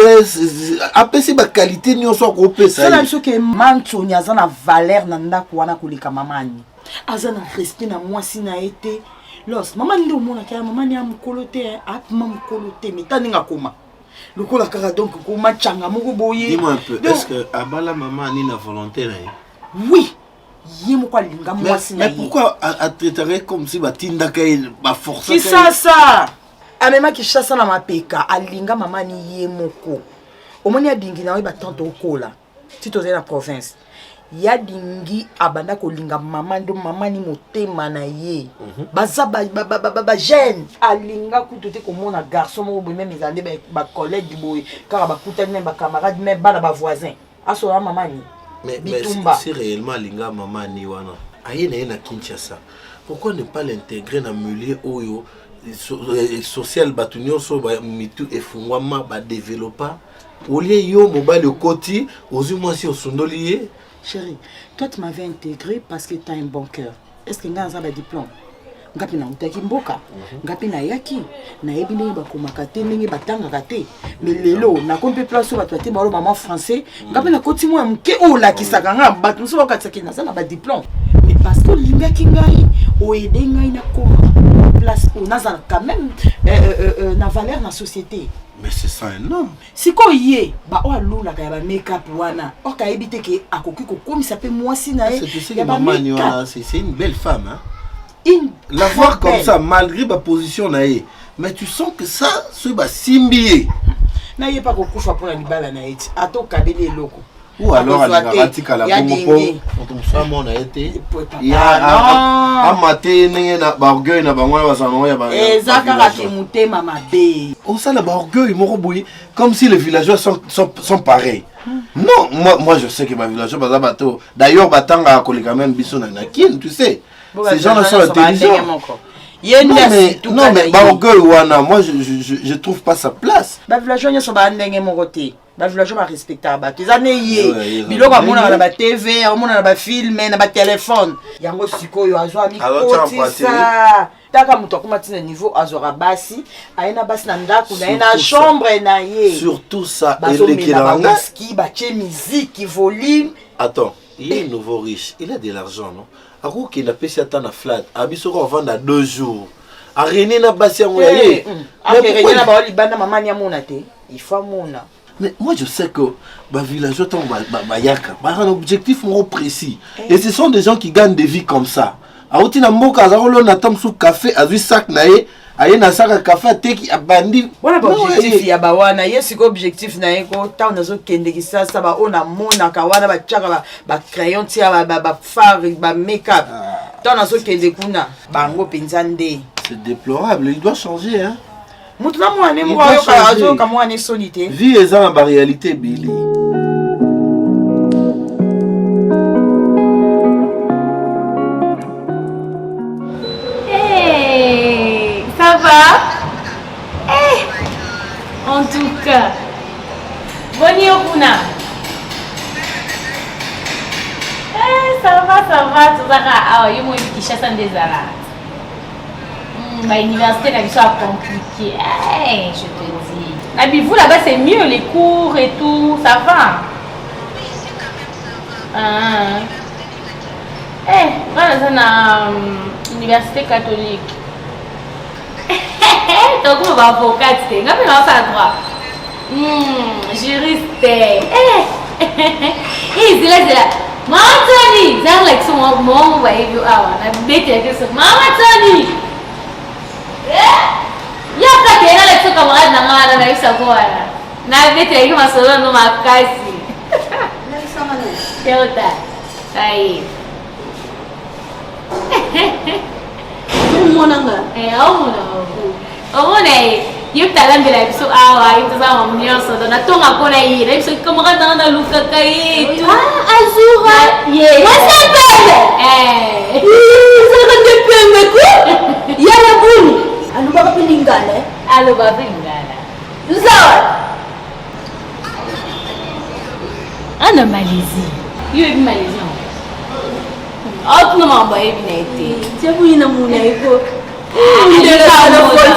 apesi ba qualité nyonso ko pesa. C'est la chose que manto nyaza na valeur na ndako wana kolika mamani. Azana respect na moi si na été. Los maman ndo mona ka maman ya mukolote at mam mukolote mitaninga koma. Le coup la cara donc comment changa moko boye. Dis-moi un peu, est-ce que abala maman ni na volonté là? Oui. Yemo kwa linga moi si mais pourquoi a traiter comme si batinda kay ba force? Qui ça? Amema ki chassa na mapeka alinga maman ni yemoko. Omoni ya dingi na we ba tanto okola. Tito za na province. Ya dingi abanda ko linga maman ndo maman ni motema na ye. Baza ba jeune alinga kutote ko mona garçon mo bo même izande ba collègue boy car ba kutani même ba camarade même ba ba voisin. Aso la maman ni. Mais c'est réellement linga maman ni wana. Aye na Kinshasa. Pourquoi ne pas l'intégrer dans milieu oyo social batunyo so ba mitu efungwama ba développer au lieu yo mobile koti ozuma si osundolié. Chérie, toi tu m'avais intégré parce que tu as un bon cœur. Est-ce que tu as un diplôme? Ngapi na utaki mboka, ngapi na yaki, na yebi ndenge bakomaka te ndenge batangaka te. Mais lelo na kompe place ba twate ba maman français, ngapi na koti mo mke o la kisaka nga batu so bakataki na sana ba diplôme. Mais parce que lingaki ngai o aider ngai na koma place on a quand même na valeur na société. Mais c'est ça un homme. Si ko yé ba o alula ka ba make up wana o ka ebite ke akoki ko komisa pe moi si na e ya ba maman wana c'est une belle femme hein. La voir comme ça malgré ma position naïe, mais tu sens que ça c'est ba simbié. Na yé pas ko kufa pour la libala na eti ato kabele loko. Ou alors elle va ratika la bongo pour ça mon a été ya amaté ninge na ba orgueil na bango ba sanoa ya ba ezaka ke mutema mabe on ça la ba orgueil moko boye comme si les villageois sont pareils. Non, moi je sais que ma villageois ba bato d'ailleurs batanga koleka même biso na kin tu sais ces gens sont intelligents. Non mais ba orgueil wana moi je trouve pas sa place. Ba villageois sont ba ndenge moko te. Ba villageois ba respectable. Ils ane yé. Biloko amona na ba TV, amona na ba film, na ba téléphone. Yango sikoyo azwa mi koti ça. Taka muto kuma tina niveau azora basi, aina basi na ndako na ina chambre na yé. Surtout ça elekilanga ski ba che musique volume. Attends, il est nouveau riche, il a de l'argent non? Ako ki na pesi ata na flat, abiso ko vendre à 2 jours. A René na basi yango yé. A René na ba libanda maman ya mona te. Il faut mona. Mais moi je sais que bah villageois tant yaka, un objectif moins précis. Et ce sont des gens qui gagnent des vies comme ça. Aouti na mboka azalo na tam sou café azui sac nae, aye na sac café teki abandi. Voilà ba objectif ya ba wana, yes ko objectif na ko ta na zo kende ki sa ba ona mona ka wana ba chaka ba crayon tia ba fard ba make-up. Ta na zo kende kuna bango penzande. C'est déplorable, il doit changer hein. Mutuna mwane mwa yo ka azo ka mwane solité. Vie est dans la réalité Billy. Hey, ça va? Hey, en tout cas, Boni Okuna. Eh, ça va, tout ça. Ah, yo mo Kinshasa ndezala. Ma université là, ça compliqué. Hey, je te dis. Mais vous là-bas c'est mieux les cours et tout, ça va. Voilà, c'est dans l'université catholique. Donc, on va avocat, on va faire droit. Juriste. C'est là. Maman Tony, c'est like son mom, va y avoir. On a bêté avec ça. Maman Tony. Il y a pas de là, les camarades n'a eu sa voix. Na bêté avec ma solo no ma kasi. Teuta. Aí. Monanga. Omona yo talambela biso awa itoza munyoso dona tonga kona yire biso camarade na luka kai tu Azura moi c'est belle ça rende pembe ko ya la buni aluba pilingana nzawa ana Malaisie yo ebi Malaisie autrement ba ebi na été jabu ina muna iko ndela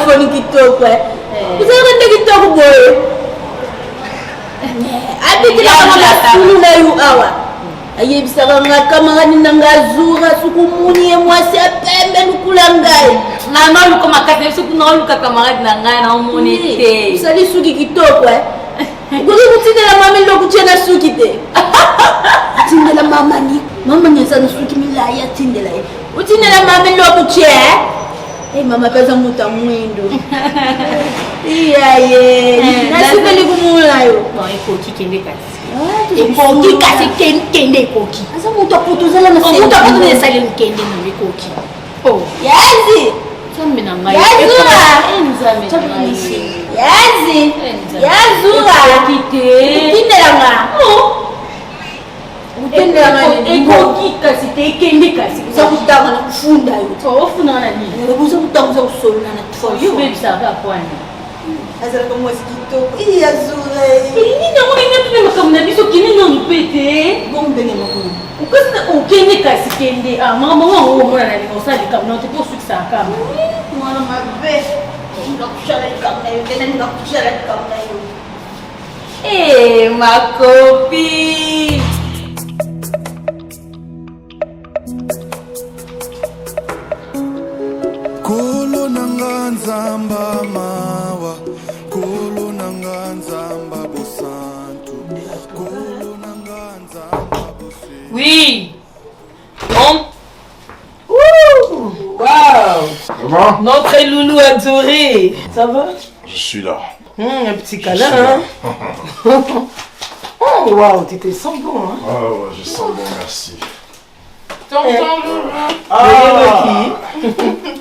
phone kitoko uzarende kitoko boy abikira kama sulu na yu awa ayebisaka ngakamangani nangazura sukumunye mwasi apembe lukulangai mama luko makate suku na luka camarade na ngai na omoni te sali suki kitoko ngoki kutindela mama lokuchena suki te tindela mama ni mama nyesa suki milaya tindela utindela mama lokuche mama pesa muta mwindo iyaye nasibeli kumulayo ekoki kende kasi ekoki kasi kende ekoki asa mutu apotozala na mutu apotozala esali lukende na ekoki yazi nzambe na ngai yazura utindelanga ekoki kasi te ekende kasi uza kutanga na kufunda yo ofundanga na nini uza kutanga uza kusolona na obebisaka kwani azalaka mwasi kitoko yazura nini yango ndenge tune makambo na biso kende nanu mpe te bombenge makolo okasina okende kasi kende mama wango omona na linga osala likambo na te mpo osukisaka kama mwana mabe ngakushala likambo na yo tena ngakushala likambo na yo makopi Kolo nanga nzamba mawa, kolo nanga nzamba bosantu, kolo nanga nzamba boswe. Oui. Bon. Waouh. Comment? Notre loulou adoré. Ça va? Je suis là. Un petit câlin, hein? Oh, waouh, tu te sens bon, hein? Ah ouais, je sens bon, merci. Tonton loulou.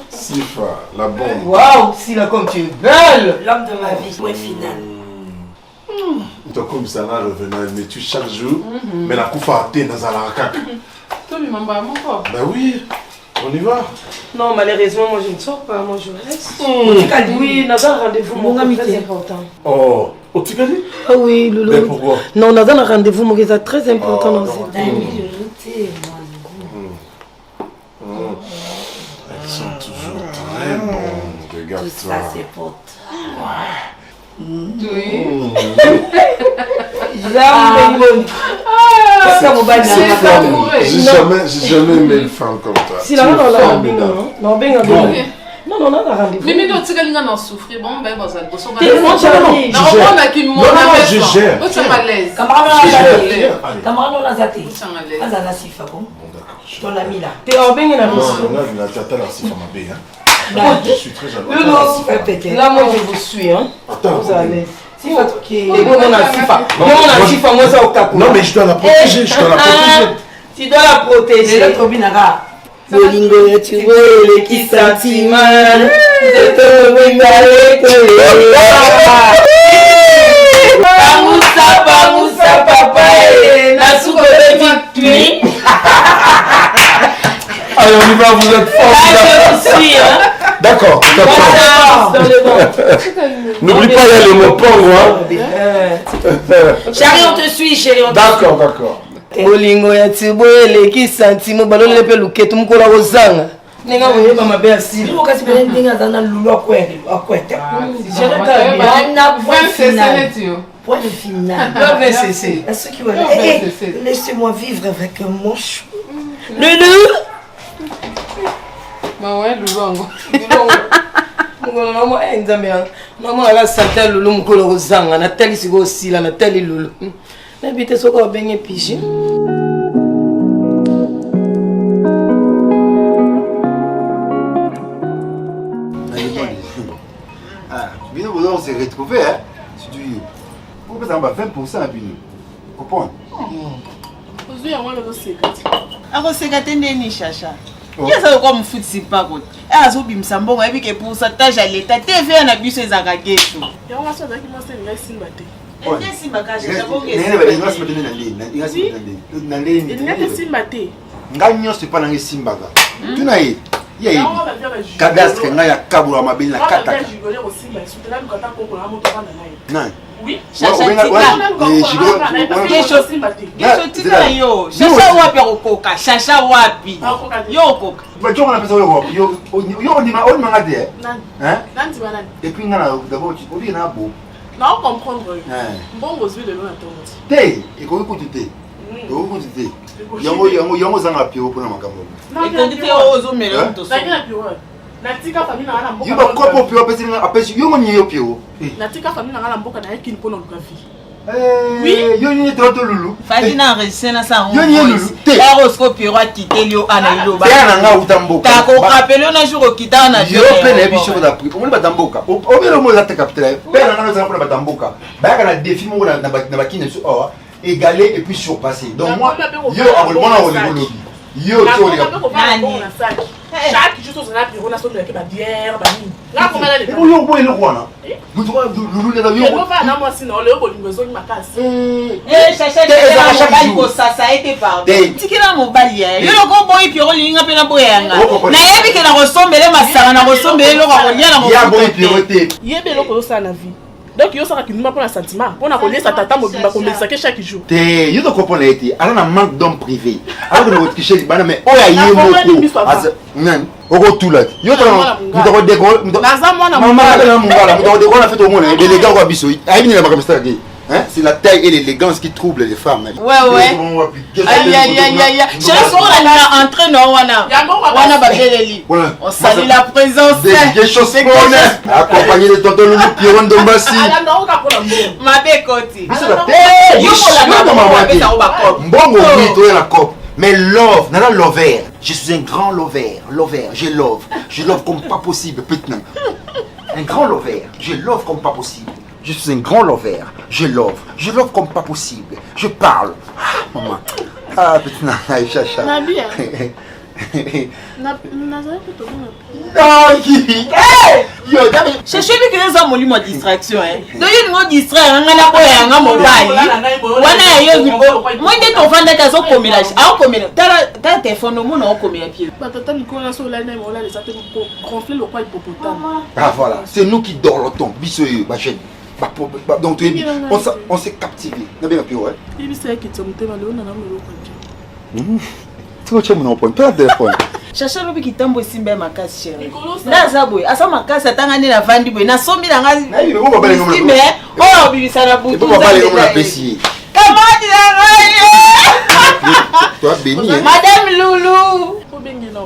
Sifa, la bombe. Waouh, Sila, comme tu es belle. L'homme de ma vie, point final. Toi comme ça là revenant, mais tu chaque jour, mais la coupe à thé dans la caca. Toi, mais maman, mon corps. Ben oui, on y va. Non, malheureusement, moi je ne sors pas, moi je reste. Oui, on a un rendez-vous, mon très important. Oh, au Tikali? Ah oui, Loulou. Mais pourquoi? Non, on a un rendez-vous, mon gars, très important dans cette vie. Elles sont toujours très bonnes, regarde-toi. Tout ça, c'est pour toi. J'ai jamais aimé une femme comme toi. Si la non, non, non, rendez-vous. Mais non, tu sais qu'elle a souffert. Bon, ben, vous êtes bossé. Non, je gère. Vous êtes à l'aise. Camarade, on a zaté. Azana Sifa, bon. Ton ami là. T'es en bain, la je suis très jaloux. Là, moi, je vous suis, hein. Attends. Vous allez. Sifa, qui est. Moi, ça au cap. Non, mais je dois la protéger. Je dois la protéger. Tu dois la protéger. Bolingo ya chibole kisantiman Zeto Bamusa papa Nasuko de victoire. Allez, on y va, vous êtes forts. Je suis, hein. D'accord, d'accord. N'oublie pas, il y a le mot pongo, hein. Chérie, on te suit, chérie. D'accord, d'accord. Bolingo ya tibole kisantimo balole lepe luketu mukola kozanga. Nenga boyeba mabe asili. Kasi bene ndinga zana lulu akwete. C'est Point de final. Est-ce qui va laissez-moi vivre avec mon chou. Loulou. Ouais, Loulou. Maman, maman, elle a senti Loulou, mon collègue Zanga, Nathalie Sigo aussi, la Nathalie Loulou. N'habitez pas qu'on baigne pigé. On s'est retrouvés, hein. Vous pouvez avoir 20% à Bino. Vous comprenez? Aujourd'hui, on va le sécréter. Alors, sécréter n'est chacha. Il y a ça comme foot si pas contre. Et à Zobim Sambon, et puis que pour ça, t'as jalé, t'as fait un abus sur Zagagé. Et on va se dire qu'il m'a fait une reste simbaté. Et c'est simbaté, j'ai pas compris. Il n'y a que simbaté. Gagnons, c'est pas dans les simbaga. Tu n'as eu. Il y a cadastre, il y a Kaboula Mabine, la Kataka. Non. Oui, chacha yo, chacha wapi okoka, chacha wapi. Yo okoka. Mais tu on appelle ça yo on dit hein? Nanti banane. Et puis d'abord tu dis na beau. Non, comprendre. Bon aux yeux de l'eau attendre. Té, et ko ko té. Ko ko té. Yango zanga pio pour na makambo. Non, tu dis ozo melo to. Natina pio. Natika famille na mboka. Yo ba kopo pio apesi yo ngoni yo pio. Natika famille na mboka na yaki pour notre vie. Oui, yo ni toto Loulou. Fadi na resena sa on. Yo ni Loulou. Horoscope yo akité lio ana ilo ba. Ya nga utamboka. Ta ko rappelé na jour okita na yo pe na biso da pri. Omoni batamboka. Obelo mo za te capitale. Pe na nga za pour batamboka. Ba ka na défi mo na bakine so oh égaler et puis surpasser. Donc moi yo abonnement na Loulou. Yo to les gars. Chaque jour sur la bureau na so de la bière ba ni. Là comment aller. Yo boy le roi. Loulou le yo. On va na moi sinon le bolingo zo ni makasi. Chacha de ko ça a été pardon. Tikira mobali ya. Yo ko boy piro linga pe na boyanga. Na yebi ke na kosombele masanga na kosombele lo ko nya na mo. Ya boy piroté. Yebe lo ko ça na vie. Donc yo ça qui nous pour un sentiment. On a collé sa tata mobimba comme ça chaque jour. Té, yo to comprendre été. Alors na manque d'homme privé. Alors que notre kiché bana mais oya yemo ko. Non, oko tout là. Yo to nous déco. Na za mwana mama na mungala, nous déco na fait au monde les gars ko biso. Ayi ni na comme ça dit. Hein? C'est la taille et l'élégance qui troublent les femmes. Ouais. Aïe. Je suis entré non wana babeleli. On salue la présence. Des choses accompagné de tonton Loulou Pierron Dombassi. Ma bécoti. Mbongo oui, toi la cop. Mais love, nana lover. Je suis un grand lover. Je love comme pas possible, putain. Un grand lover. Je love comme pas possible. Je suis un grand lover. Je love comme pas possible. Je parle. Ah, maman. Ah, putain, chacha. Nabia. Je suis que les hommes ont distraction. Donc, ils ont distrait. On a pas un mobile. On a eu moi, des enfants de caso comme il a. Ah, comme il a. T'as téléphone au monde, on comme il a pied. Tata Nicolas sur la neige, on a les attaques gonfler le poids hippopotame. Ah, voilà. C'est nous qui dorlotons. Bisous, ma chaîne. Donc, on s'est captivé. On a bien appris, ouais. Il s'est qui t'ont été malheureux, on a eu le tu vois, mon point, pas de téléphone. Chacha lobi kitambo simba makasi chérie. Ndaza boy, asa makasi atangani na vandi boy. Na sombi na ngazi. Simba, oh bibisa na butu. Papa bale ngona pesi. Kamadi na toi béni. Madame Loulou.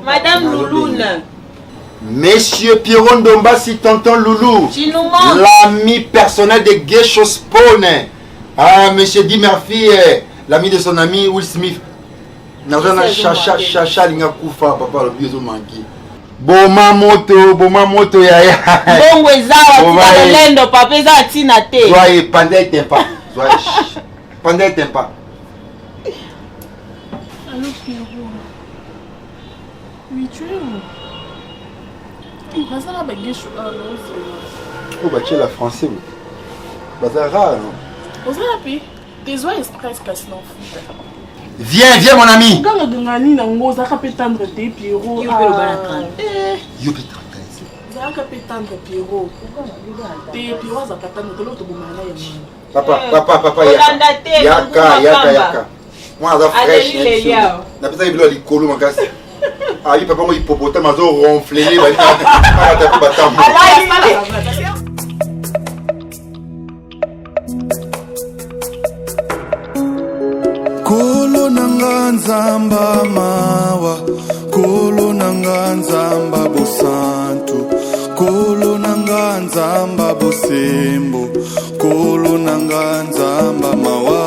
Madame Loulou. Monsieur Pierron Dombassi, tonton Loulou. L'ami personnel de Gay Spawn. Ah, monsieur Di Murphy, l'ami de son ami Will Smith. Nazana chacha linga kufa papa le biozo manki. Boma moto ya. Bongo ezawa tika lendo papa eza tina te. Soyez pendant tempa. Pendant tempa. Allô Pierrot. Oui, tu es où? Bazara bagesho Oh bah tu es la français. Bazara non. Bazara pi. Tes oies express casse non. Viens mon ami. Quand on gagne na ngoza ka pétendre te Pierrot. Yo pe ba Yo pe Zaka pétendre Pierrot. Te Pierrot za katano to loto bomana ya Papa yaka. Moi za fresh. Na pesa ibilo likolo makasi. Ah, papa mo hippopotame azo ronfler ba ta ba ta. Kolo nanga nzamba mawa, kolo nanga nzamba bosantu, kolo nanga nzamba bosembo, kolo nanga nzamba mawa.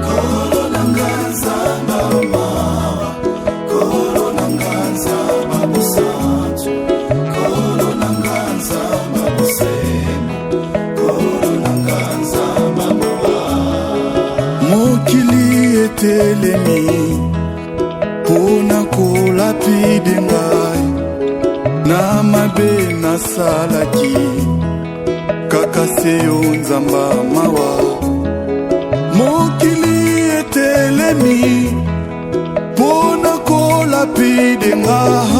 Kolo nanga nzamba mawa, kolo nanga nzamba bosantu, kolo nanga nzamba bosembo, kolo nanga nzamba mawa. Mokili etelemi pona kolapide ngai na mabe nasalaki kaka seyo nzamba mawa. Mokili etelemi pona kolapide ngai